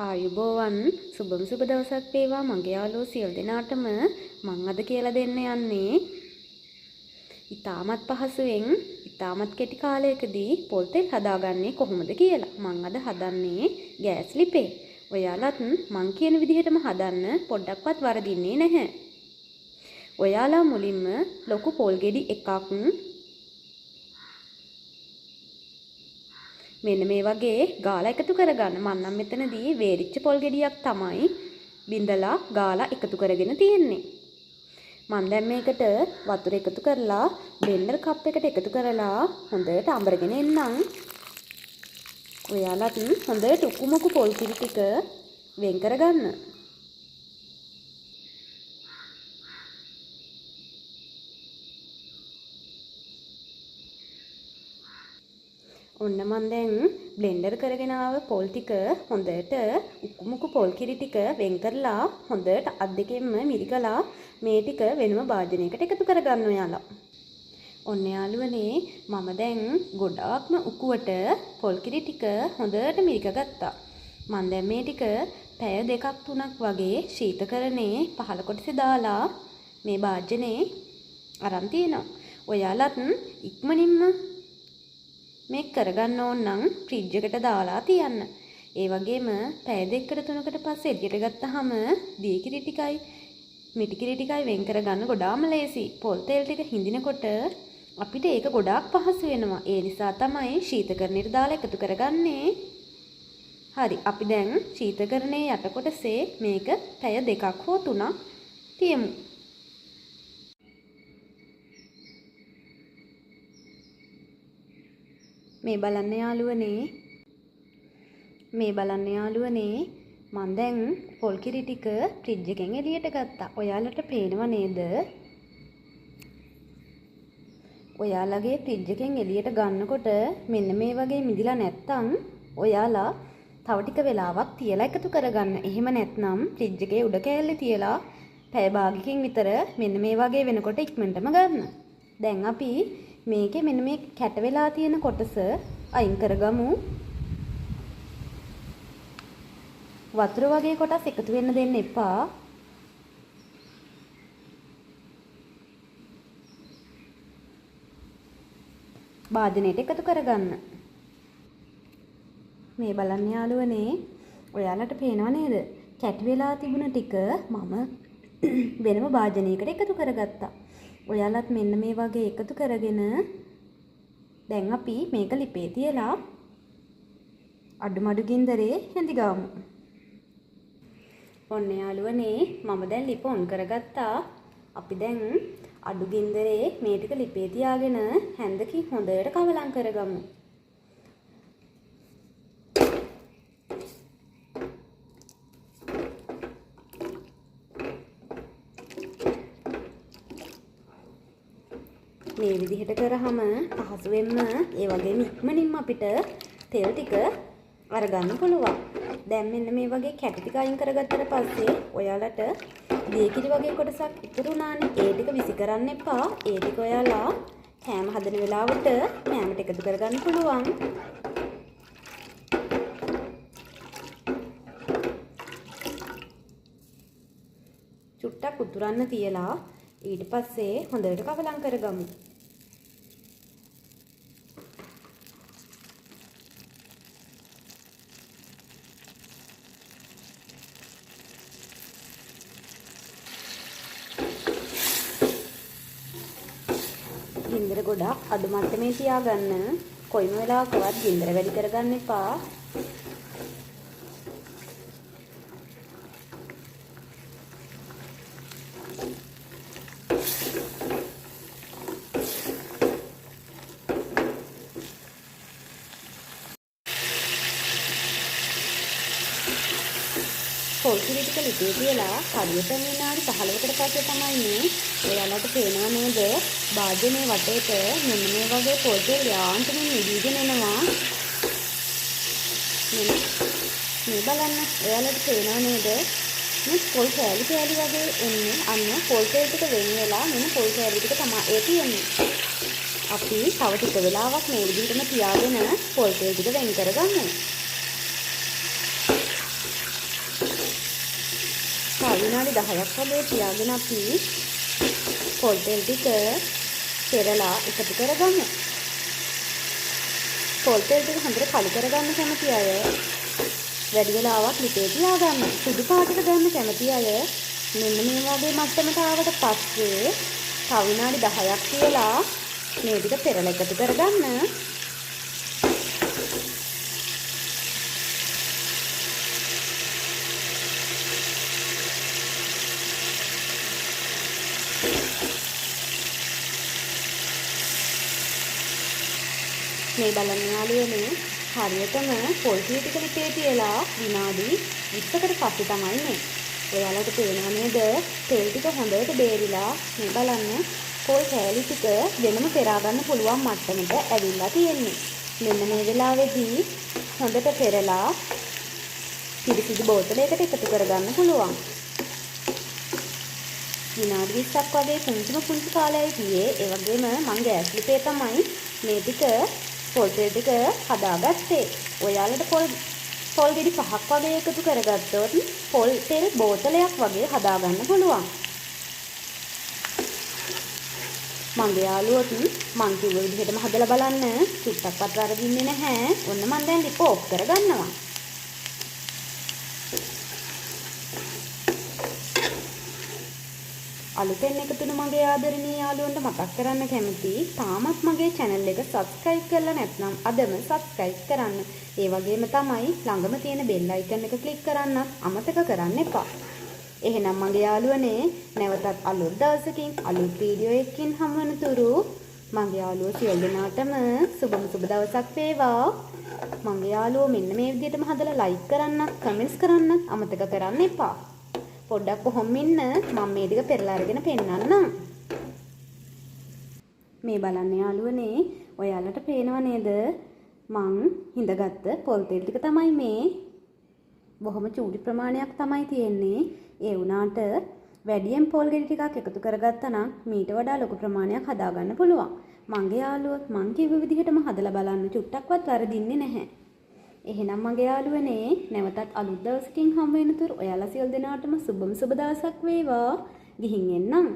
ආයුබෝවන් සුබම සුබ දවසක් වේවා මගේ යාළුවෝ සියලු දෙනාටම මම අද කියලා දෙන්න යන්නේ ඉතාමත් පහසුවෙන් ඉතාමත් කෙටි කාලයකදී පොල් තෙල් හදාගන්නේ කොහොමද කියලා. මම අද හදන්නේ ගෑස් ලිපේ. ඔයාලත් මං කියන විදිහටම හදන්න පොඩ්ඩක්වත් වරදින්නේ නැහැ. ඔයාලා මුලින්ම ලොකු පොල් ගෙඩි එකක් මෙන්න මේ වගේ ගාලා එකතු කරගන්න. මම නම් මෙතනදී වේරිච්ච පොල් ගෙඩියක් තමයි බින්දලා ගාලා එකතු කරගෙන තියෙන්නේ. මම දැන් මේකට වතුර එකතු කරලා බ්ලෙන්ඩර් කප් එකට එකතු කරලා හොඳට අඹරගෙන එන්නම්. ඔයාලත් හොඳට උකුමුකු පොල් කිරි ටික වෙන් කරගන්න. ඔන්න මම දැන් බ්ලෙන්ඩර් කරගෙන ආව පොල් ටික හොඳට උකුමුකු පොල් කිරි ටික වෙන් කරලා හොඳට අත් දෙකෙන්ම මිරිකලා මේ ටික වෙනම භාජනයකට එකතු කරගන්න ඔයාලා. ඔන්න යාළුවනේ මම දැන් ගොඩාක්ම උකුවට පොල් කිරි ටික හොඳට මිරිකගත්තා. මම දැන් මේ ටික පැය 2-3ක් වගේ ශීතකරණේ පහළ කොටසේ දාලා මේ භාජනේ අරන් තියෙනවා. ඔයාලත් ඉක්මනින්ම මේක කරගන්න ඕන නම් ෆ්‍රිජ් එකට දාලා තියන්න. ඒ වගේම පැය 2-3කට පස්සේ එළියට ගත්තාම දී කිරි ටිකයි මිටි කිරි ටිකයි වෙන් කරගන්න ගොඩාම ලේසි. පොල් තෙල් ටික හිඳිනකොට අපිට ඒක ගොඩාක් පහසු වෙනවා. ඒ නිසා තමයි ශීතකරණයට දාලා එකතු කරගන්නේ. හරි අපි දැන් ශීතකරණයේ යට කොටසේ මේක පැය 2ක් හෝ 3ක් තියමු. මේ බලන්න යාළුවනේ මම දැන් පොල් කිරි ටික ෆ්‍රිජ් එකෙන් එළියට ගත්තා. ඔයාලට පේනව නේද? ඔයාලගේ ෆ්‍රිජ් එකෙන් එළියට ගන්නකොට මෙන්න මේ වගේ මිදිලා නැත්තම් ඔයාලා තව ටික වෙලාවක් තියලා එකතු කරගන්න. එහෙම නැත්නම් ෆ්‍රිජ් එකේ උඩ කෑල්ලේ තියලා පැය භාගයකින් විතර මෙන්න මේ වගේ වෙනකොට ඉක්මනටම ගන්න. දැන් අපි මේකේ මෙන්න මේ කැට වෙලා තියෙන කොටස අයින් කරගමු. වතුර වගේ කොටස් එකතු වෙන්න දෙන්න එපා. භාජනයට එකතු කරගන්න. මේ බලන්න යාළුවනේ ඔයාලට පේනව නේද? කැට වෙලා තිබුණ ටික මම වෙනම භාජනයකට එකතු කරගත්තා. ඔයාලත් මෙන්න මේ වගේ එකතු කරගෙන දැන් අපි මේක ලිපේ තියලා අඩුමඩු ගින්දරේ හැඳිගමු. ඔන්න යාළුවනේ මම දැන් ලිප ඔන් කරගත්තා. අපි දැන් අඩු ගින්දරේ මේ ටික ලිපේ තියාගෙන හැන්දකින් හොඳට කවලම් කරගමු. මේ විදිහට කරාම පහසුවෙන්ම ඒ වගේම ඉක්මනින්ම අපිට තෙල් ටික අරගන්න පුළුවන්. දැන් මෙන්න මේ වගේ කැට ටික අයින් කරගත්තට පස්සේ ඔයාලට දීකිරි වගේ කොටසක් ඉතුරු වුණානේ. ඒ ටික විසි කරන්න එපා. ඒ ටික ඔයාලා කෑම හදන වෙලාවට කෑමට එකතු කරගන්න පුළුවන්. චුට්ටක් උතුරන්න තියලා ඊට පස්සේ හොඳට කවලම් කරගමු. ගින්දර ගොඩක් අඩු මට්ටමේ තියාගන්න. කොයිම වෙලාවකවත් ගින්දර වැඩි කරගන්න එපා. පොල් කිරි ටික ලිපේ තියලා හරියට විනාඩි 15කට පස්සේ තමයි මේ ඔයාලට පේනව නේද භාජනයේ වටේට මෙන්න මේ වගේ පොල් තෙල් යාන්තමින් නිදීගෙන එනවා. මේ බලන්න ඔයාලට පේනව නේද මේ පොල් කෑලි වගේ එන්නේ. අන්න පොල් තෙල් ටික වෙන් වෙලා මෙන්න පොල් කෑලි ටික තමයි ඒ තියෙන්නේ. අපි තව ටික වෙලාවක් මේ විදිහටම තියාගෙන පොල් තෙල් ටික වෙන් කරගමු. විනාඩි 10ක් වගේ තියාගෙන අපි පොල් තෙල් ටික පෙරලා එකතු කරගමු. පොල් තෙල් ටික හොඳට කළු කරගන්න කැමති අය වැඩි වෙලාවක් ලිපේ තියාගන්න. සුදු පාටට ගන්න කැමති අය මෙන්න මේ වගේ මට්ටමට ආවට පස්සේ තව විනාඩි 10ක් තියලා මේ ටික පෙරලා එකතු කරගන්න. මේ බලන්න යාළුවනේ හරියටම පොල් ටික ලිපේ තියලා විනාඩි 20කට පස්සේ තමයි මේ. ඔයාලට පේනව නේද? තෙල් ටික හොඳට බේරිලා මේ බලන්න පොල් කෑලි ටික වෙනම පෙරා ගන්න පුළුවන් මට්ටමට ඇවිල්ලා තියෙන්නේ. මෙන්න මේ වෙලාවේදී හොඳට පෙරලා පිරිසිදු බෝතලයකට එකතු කරගන්න පුළුවන්. විනාඩි 20ක් වගේ පුංචි කාලයයි ගියේ. ඒ වගේම මම ගෑස් ලිපේ තමයි මේ ටික පොල් තෙල් ටික හදාගත්තේ. ඔයාලට පොල් ගෙඩි 5ක් වගේ එකතු කරගත්තොත් පොල් තෙල් බෝතලයක් වගේ හදාගන්න පුළුවන්. මගේ යාළුවොත් මං කිව්ව විදිහටම හදලා බලන්න. චුට්ටක්වත් වරදින්නේ නැහැ. ඔන්න මං දැන් ලිප ඕෆ් කරගන්නවා. අලුතෙන් එකතුණු මගේ ආදරණීය යාළුවන්ට මතක් කරන්න කැමතියි තාමත් මගේ channel එක subscribe කරලා නැත්නම් අදම subscribe කරන්න. ඒ වගේම තමයි ළඟම තියෙන bell icon එක click කරන්නත් අමතක කරන්න එපා. එහෙනම් මගේ යාළුවනේ නැවතත් අලුත් දවසකින් අලුත් වීඩියෝ එකකින් හමු වෙන තුරු මගේ යාළුවෝ සියලු දෙනාටම සුබ දවසක් වේවා. මගේ යාළුවෝ මෙන්න මේ විදිහටම හදලා like කරන්නත් comments කරන්නත් අමතක කරන්න එපා. පොඩ්ඩක් කොහොම ඉන්න මම මේ ටික පෙරලා අරගෙන පෙන්නන්නම්. මේ බලන්න යාළුවනේ ඔයාලට පේනව නේද මං හිඳගත්ත පොල් තෙල් ටික තමයි මේ. බොහොම චූටි ප්‍රමාණයක් තමයි තියෙන්නේ. ඒ වුණාට වැඩියෙන් පොල් ගෙඩි ටිකක් එකතු කරගත්තා නම් මීට වඩා ලොකු ප්‍රමාණයක් හදාගන්න පුළුවන්. මගේ යාළුවොත් මං කිව්ව විදිහටම හදලා බලන්න චුට්ටක්වත් වරදින්නේ නැහැ. එහෙනම් මගේ යාළුවනේ නැවතත් අලුත් දවසකින් හම්බ වෙනතුරු ඔයාලා සියලු දෙනාටම සුබ දවසක් වේවා. ගිහින් එන්නම්.